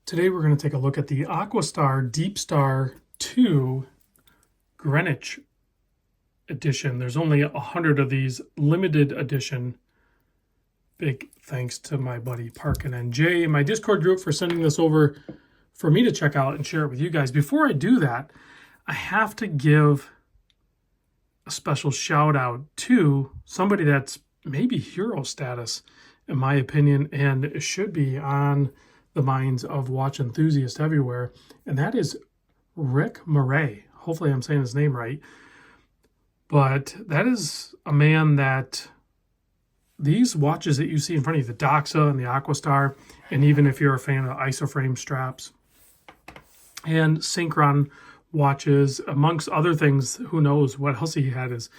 Today we're going to take a look at the Aquastar Deepstar II Greenwich edition. There's only 100 of these, limited edition. Big thanks to my buddy Parkin and Jay in my Discord group for sending this over for me to check out and share it with you guys. Before I do that, I have to give a special shout out to somebody that's maybe hero status, in my opinion, and it should be on the minds of watch enthusiasts everywhere, and that is Rick Murray. Hopefully I'm saying his name right. But that is a man that these watches that you see in front of you, the Doxa and the Aquastar, and even if you're a fan of isoframe straps and Synchron watches, amongst other things, who knows what else he had his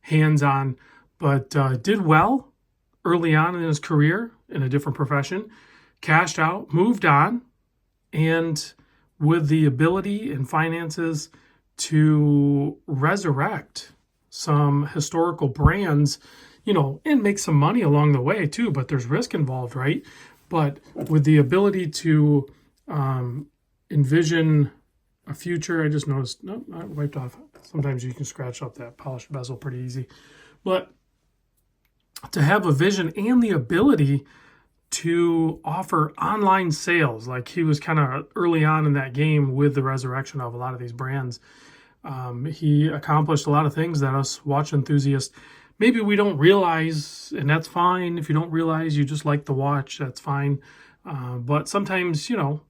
hands on, but did well early on in his career in a different profession, cashed out, moved on, and with the ability and finances to resurrect some historical brands, you know, and make some money along the way too, but there's risk involved, right? But with the ability to envision a future, I just noticed, no, I wiped off. Sometimes you can scratch up that polished bezel pretty easy. But to have a vision and the ability to offer online sales, like he was kind of early on in that game with the resurrection of a lot of these brands. He accomplished a lot of things that us watch enthusiasts, maybe we don't realize, and that's fine. If you don't realize you just like the watch, that's fine. But sometimes, you know,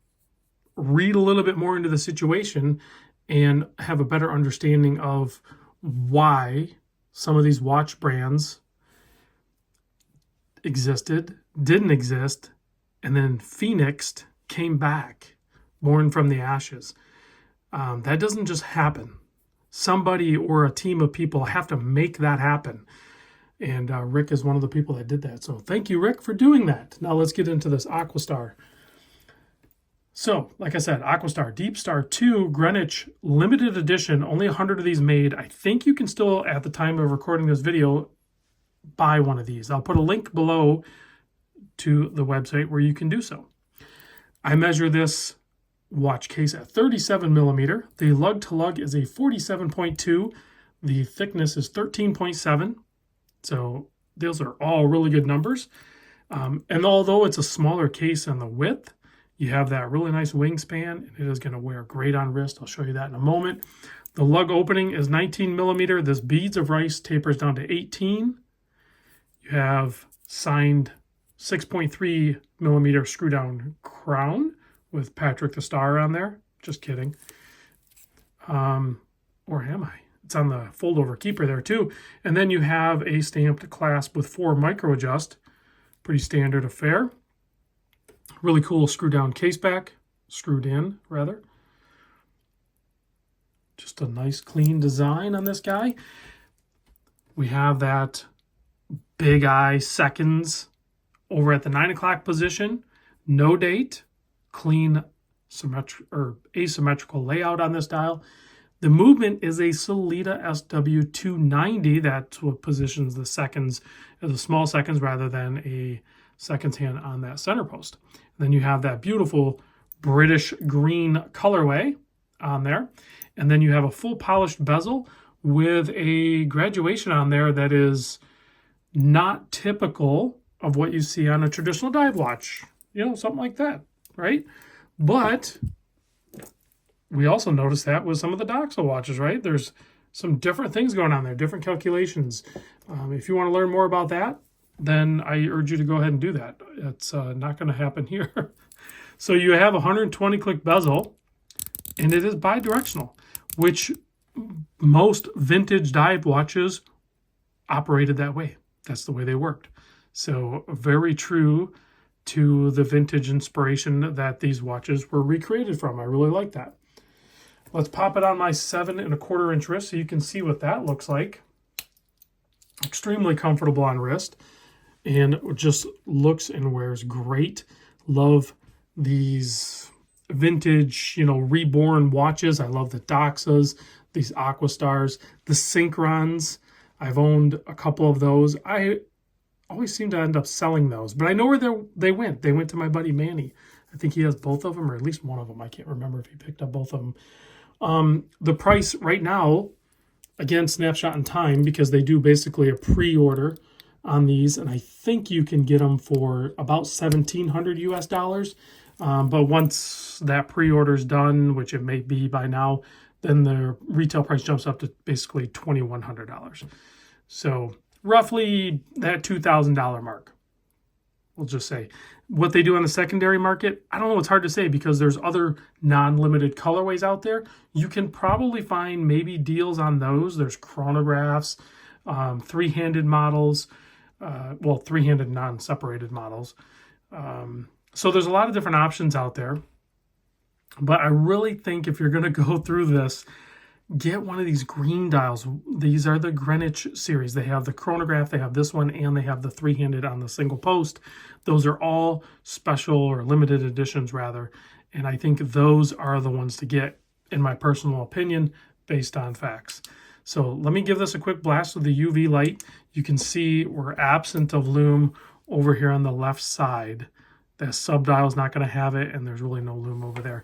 read a little bit more into the situation and have a better understanding of why some of these watch brands existed, didn't exist, and then phoenixed, came back, born from the ashes. That doesn't just happen. Somebody or a team of people have to make that happen. And Rick is one of the people that did that. So thank you, Rick, for doing that. Now let's get into this Aquastar. So, like I said, Aquastar Deepstar II Greenwich limited edition, only 100 of these made. I think you can still, at the time of recording this video, buy one of these. I'll put a link below to the website where you can do so. I measure this watch case at 37 millimeter. The lug to lug is a 47.2. The thickness is 13.7. So those are all really good numbers. And although it's a smaller case in the width, you have that really nice wingspan, and it is going to wear great on wrist. I'll show you that in a moment. The lug opening is 19 millimeter. This beads of rice tapers down to 18. You have signed 6.3 millimeter screw down crown with Patrick the Star on there. Just kidding. Or am I? It's on the fold over keeper there too. And then you have a stamped clasp with 4 micro adjust. Pretty standard affair. Really cool screw down case back. Screwed in, rather. Just a nice clean design on this guy. We have that big eye seconds over at the 9 o'clock position. No date. Clean asymmetrical layout on this dial. The movement is a Solita SW290. That's what positions the seconds as a small seconds rather than a seconds hand on that center post. And then you have that beautiful British green colorway on there. And then you have a full polished bezel with a graduation on there that is not typical of what you see on a traditional dive watch. You know, something like that, right? But we also notice that with some of the Doxa watches, right? There's some different things going on there, different calculations. If you want to learn more about that, then I urge you to go ahead and do that. It's not going to happen here. So you have a 120 click bezel, and it is bidirectional, which most vintage dive watches operated that way. That's the way they worked. So very true to the vintage inspiration that these watches were recreated from. I really like that. Let's pop it on my 7 1/4 inch wrist so you can see what that looks like. Extremely comfortable on wrist, and it just looks and wears great. Love these vintage, you know, reborn watches. I love the Doxas, these Aquastars, the Synchrons. I've owned a couple of those. I always seem to end up selling those, but I know where they went. They went to my buddy Manny. I think he has both of them, or at least one of them. I can't remember if he picked up both of them. The price right now, again, snapshot in time, because they do basically a pre-order on these, and I think you can get them for about $1,700 US. But once that pre-order is done, which it may be by now, then the retail price jumps up to basically $2,100. So roughly that $2,000 mark. We'll just say. What they do on the secondary market, I don't know, it's hard to say because there's other non-limited colorways out there. You can probably find maybe deals on those. There's chronographs, three-handed models, well, three-handed non-separated models. So there's a lot of different options out there. But I really think if you're going to go through this, get one of these green dials. These are the Greenwich series. They have the chronograph, they have this one, and they have the three-handed on the single post. Those are all special or limited editions, rather. And I think those are the ones to get, in my personal opinion, based on facts. So let me give this a quick blast with the UV light. You can see we're absent of Lume over here on the left side. The sub-dial is not going to have it, and there's really no Lume over there.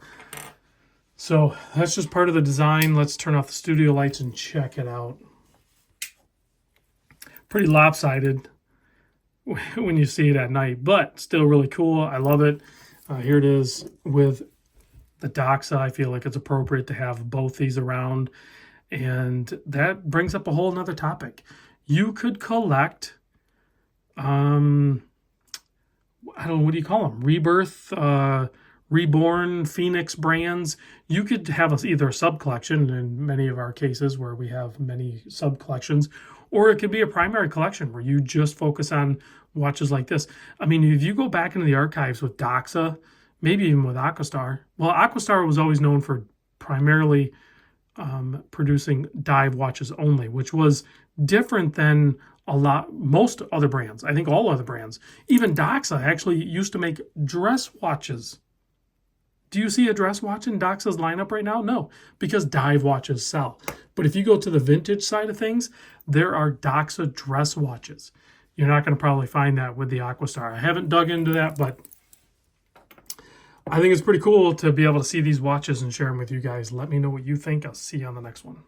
So that's just part of the design. Let's turn off the studio lights and check it out. Pretty lopsided when you see it at night, but still really cool. I love it. Here it is with the Doxa. I feel like it's appropriate to have both these around. And that brings up a whole nother topic. You could collect, I don't know, what do you call them? Rebirth, reborn, Phoenix brands. You could have either a sub-collection in many of our cases where we have many sub-collections, or it could be a primary collection where you just focus on watches like this. I mean, if you go back into the archives with Doxa, maybe even with Aquastar. Well, Aquastar was always known for primarily producing dive watches only, which was different than most other brands. I think all other brands. Even Doxa actually used to make dress watches. Do you see a dress watch in Doxa's lineup right now? No, because dive watches sell. But if you go to the vintage side of things, there are Doxa dress watches. You're not going to probably find that with the Aquastar. I haven't dug into that, but I think it's pretty cool to be able to see these watches and share them with you guys. Let me know what you think. I'll see you on the next one.